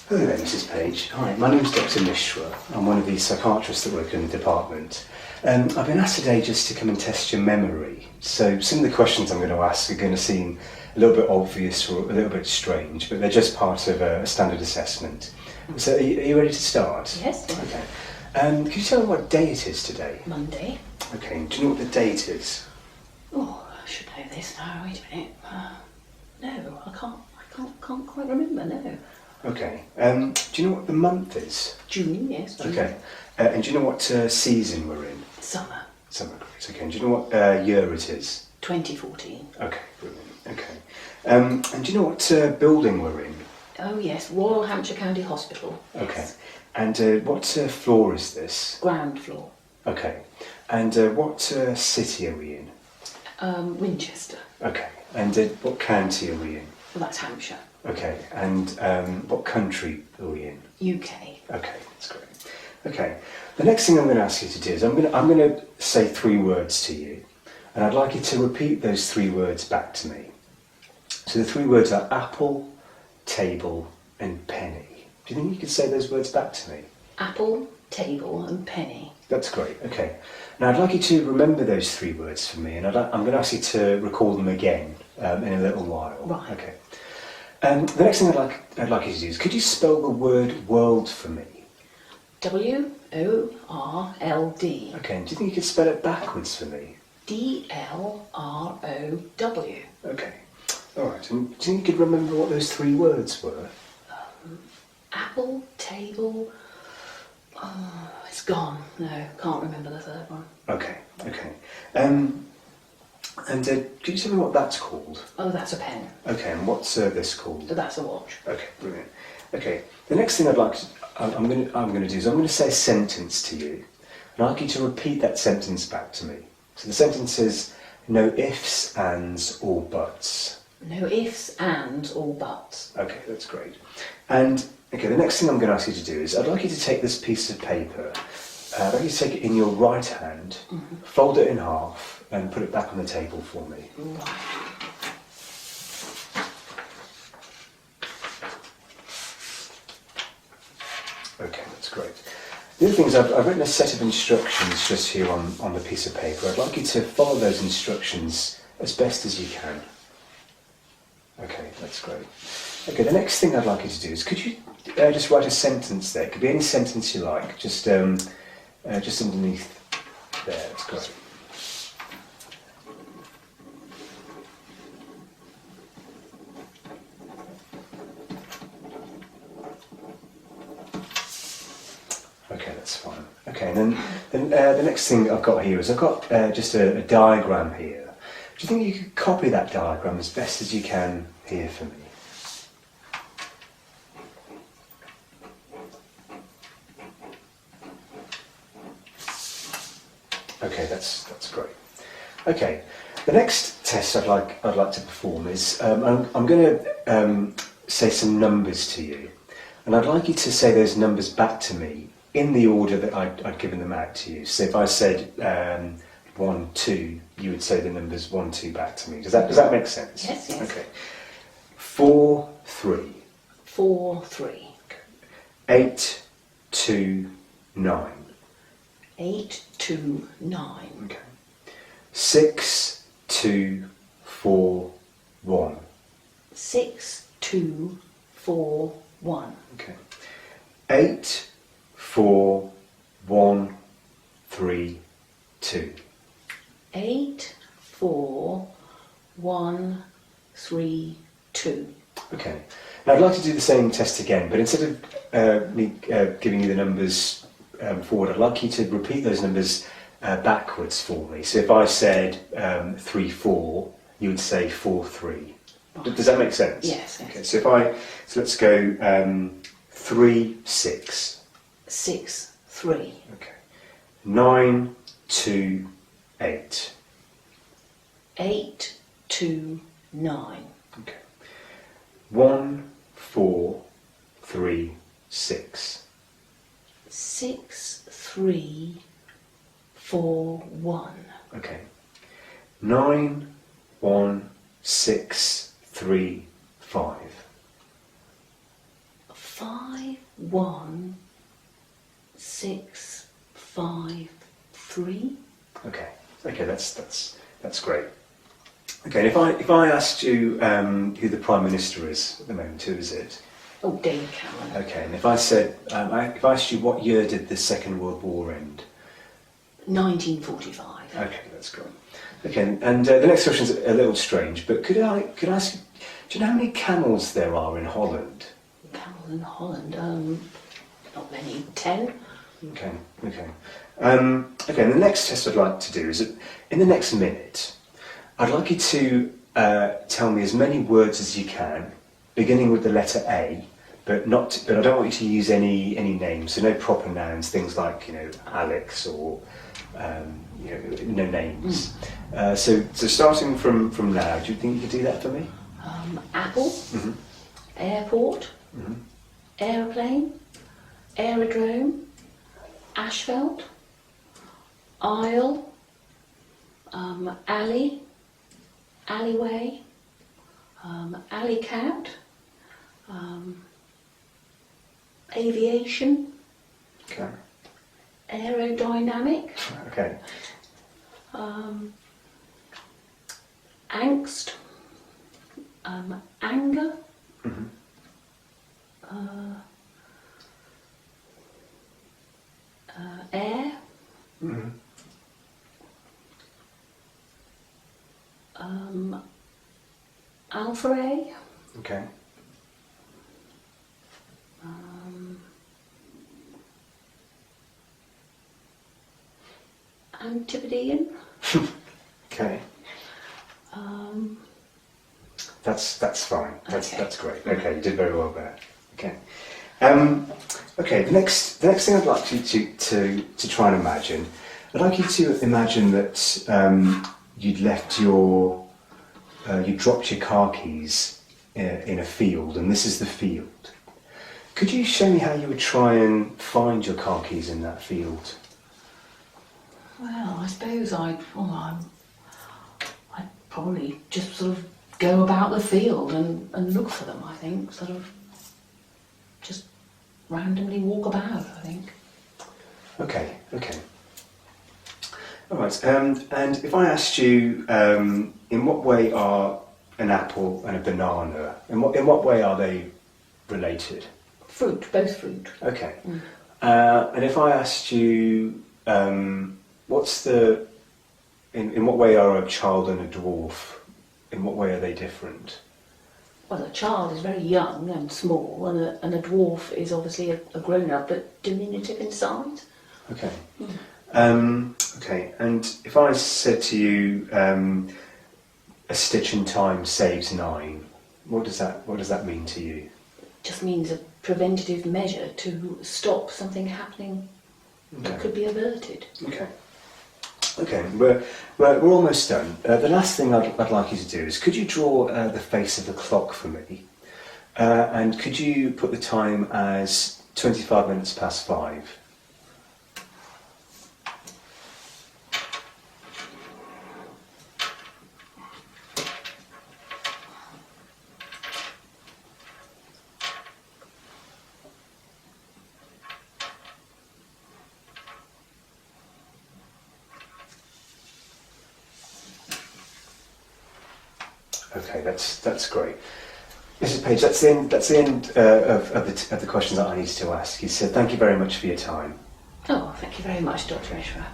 Hello there, Mrs. Page. Hi, my name's Dr. Mishra. I'm one of the psychiatrists that work in the department. I've been asked today just to come and test your memory. So some of the questions I'm going to ask are going to seem a little bit obvious or a little bit strange, but they're just part of a standard assessment. So are you ready to start? Yes. Okay. Can you tell me what day it is today? Monday. Okay, do you know what the date is? Oh, I should know this now. Wait a minute. No, I can't quite remember. No. Okay. Do you know what the month is? June. Yes. June. Okay. And do you know what season we're in? Summer. Summer, great. Okay. And do you know what year it is? 2014. Okay, brilliant. Okay. And do you know what building we're in? Oh yes, Royal Hampshire County Hospital. Yes. Okay. And what floor is this? Ground floor. Okay. And what city are we in? Winchester. Okay. And what county are we in? Well, that's Hampshire. Okay. And what country are we in? UK. Okay, that's great. Okay. The next thing I'm going to ask you to do is I'm going to say 3 words to you, and I'd like you to repeat those 3 words back to me. So the 3 words are apple, table, and penny. Do you think you could say those words back to me? Apple, table, and penny. That's great. Okay. Now I'd like you to remember those 3 words for me, and I'm going to ask you to recall them again in a little while. Right. Okay. The next thing I'd like you to do is, could you spell the word world for me? W-O-R-L-D. Okay. And do you think you could spell it backwards for me? D-L-R-O-W. Okay. All right. And do you think you could remember what those 3 words were? Apple, table. Oh, it's gone. No, can't remember the third one. Okay. Okay. And could you tell me what that's called? Oh, that's a pen. Okay. And what's this called? Oh, that's a watch. Okay. Brilliant. Okay. The next thing I'm going to do is I'm going to say a sentence to you, and I'd like you to repeat that sentence back to me. So the sentence is no ifs, ands, or buts. No ifs, ands, or buts. Okay, that's great. And okay, the next thing I'm going to ask you to do is I'd like you to take this piece of paper. I'd like you to take it in your right hand, fold it in half, and put it back on the table for me. Right. Okay, that's great. The other thing is I've written a set of instructions just here on the piece of paper. I'd like you to follow those instructions as best as you can. Okay, that's great. Okay, the next thing I'd like you to do is, could you just write a sentence there? It could be any sentence you like, just underneath there. That's great. Okay, that's fine. Okay, and then the next thing I've got here is I've got just a diagram here. Do you think you could copy that diagram as best as you can here for me? Okay, that's great. Okay, the next test I'd like to perform is I'm going to say some numbers to you, and I'd like you to say those numbers back to me in the order that I'd given them out to you. So if I said 1, 2, you would say the numbers 1, 2 back to me. Does that make sense? Yes, yes. Okay. 4, 3. 4, 3. Okay. 8, 2, 9. 8, 2, 9. Okay. 6, 2, 4, 1. 6, 2, 4, 1. Okay. 8, 4, 1, 3, 2. 8, 4, 1, 3, 2. Okay. Now I'd like to do the same test again, but instead of me giving you the numbers forward, I'd like you to repeat those numbers backwards for me. So if I said 3, 4, you would say 4, 3. Right. Does that make sense? Yes, yes. Okay. So let's go 3, 6. 6, 3. Okay. 9, 2, 8. 8, 2, 9. Okay. 1, 4, 3, 6. 6, 3, 4, 1. Okay. 9, 1, 6, 3, 5. 51653. Okay. Okay, that's great. Okay, and if I asked you who the Prime Minister is at the moment, who is it? Oh, David Cameron. Okay, and if I said, if I asked you what year did the Second World War end? 1945. Okay, that's great. Okay, and the next question is a little strange, but could I ask you, do you know how many camels there are in Holland? Camels in Holland? Not many. 10? Okay, okay. Okay, and the next test I'd like to do is that in the next minute, I'd like you to tell me as many words as you can, beginning with the letter A, but I don't want you to use any names, so no proper nouns, things like, you know, Alex or you know, no names. So starting from now, do you think you could do that for me? Apple, airport, aeroplane, aerodrome, asphalt, aisle, alley, alleyway, alley cat, aviation, Okay. aerodynamic, Okay. angst, anger, air, alpha A, Okay. Antipodean, Okay. That's fine. That's great. Okay, you did very well there. Okay. Okay. The next thing I'd like you to try and imagine, I'd like you to imagine that you'd left you dropped your car keys in a field, and this is the field. Could you show me how you would try and find your car keys in that field? Well, I suppose I'd probably just sort of go about the field and look for them, I think. Sort of just randomly walk about, I think. Okay, okay. All right, and if I asked you, in what way are an apple and a banana, in what way are they related? Fruit, both fruit. Okay. And if I asked you, in what way are a child and a dwarf, in what way are they different? Well, a child is very young and small, and a dwarf is obviously a grown-up but diminutive in size. Okay. Okay, and if I said to you, a stitch in time saves 9, what does that mean to you? It just means a preventative measure to stop something happening that could be averted. Okay. Okay, we're almost done. The last thing I'd like you to do is, could you draw the face of the clock for me? And could you put the time as 25 minutes past 5? Okay, that's great. Mrs. Page, that's the end of the questions that I needed to ask. You said thank you very much for your time. Oh, thank you very much, Dr. Ishra.